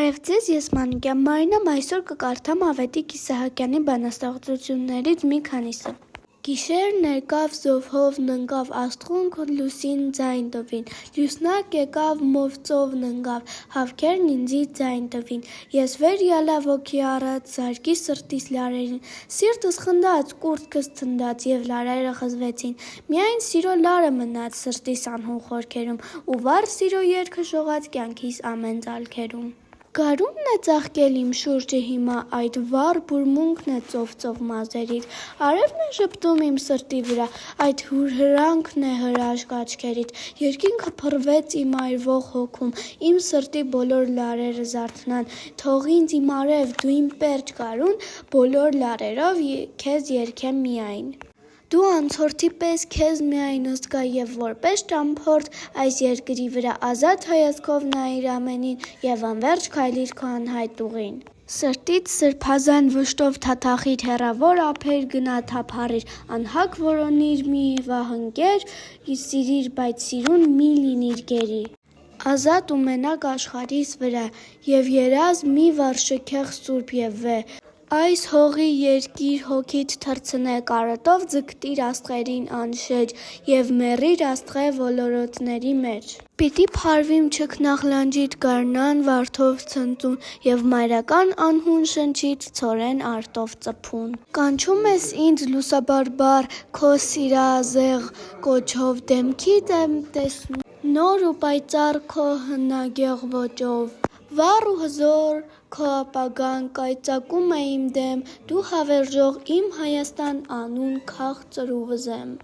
Բարև ձեզ, ես Մանուկ եմ, Մարինամ, այսօր կկարդամ Ավետիք Իսահակյանի բանաստեղծություններից մի քանիսը։ Գիշերն եկավ զովհովն ընկավ, աստղունք լուսին ձայն տվին, լուսնակ եկավ մով ընկավ, հավքերն ինձի ձայն տվին, ես վեր յալա ոգի առած, զարկի սրտիս լարերին, սիրտս խնդաց, կուրծքս ցնդաց և լարերը խզվեցին, միայն սիրո լարը մնաց սրտիս անհուն խորքերում, ու վառ սիրո երգը շողաց կյանքիս ամեն ծալքերում։ Գարունն է ծաղկել իմ շուրջը հիմա, այդ վառ բուրմունքն է ծով մազերիդ, արևն է ժպտում իմ սրտի վրա, այդ հուրհրանքն է հրաշք աչքերիդ, երկինքը փռվեց իմ այրվող հոգում, իմ սրտի բոլոր լարերը զարթնան, թող ինձ իմ արև, դու իմ պերճ գարուն, բոլոր լարերով քեզ երգեմ միայն։ Դու անցորդի պես քեզ միայն զգա և որպես ճամփորդ այս երկրի վրա ազատ հայացքով նայիր ամենին և անվերջ քայլիր քո անհայտ ուղին։ Սրտիդ սրբազան վշտով թաթախիր, հեռավոր ափեր գնա թափառիր, անհագ որոնիր մի վահ ընկեր, սիրիր, բայց սիրուն մի լինիր գերի։ Ազատ ու մենակ աշխարհիս վրա, և երազ մի վառ շքեղ սուրբ և վե, այս հողի երկիր հոգիդ թռցնե, կարոտով ձգտիր աստղերին անշեջ, և մեռիր աստղե ոլորոտների մեջ։ Պիտի փարվիմ չքնաղ-լանջիդ գարնան վարդով ցնծուն, և մայրական անհուն շնչից ցորեն արտով ծփուն։ Կանչում ես ինձ լուսաբարբառ, քո սիրազեղ կոչով, դեմքիդ եմ տեսնում նոր ու պայծառ քո հնագեղ ոճով։ Վառ ու հզոր քո ապագան կայծակում է իմ դեմ, դու հավերժող իմ Հայաստան անուն քաղցր ու վզեմ։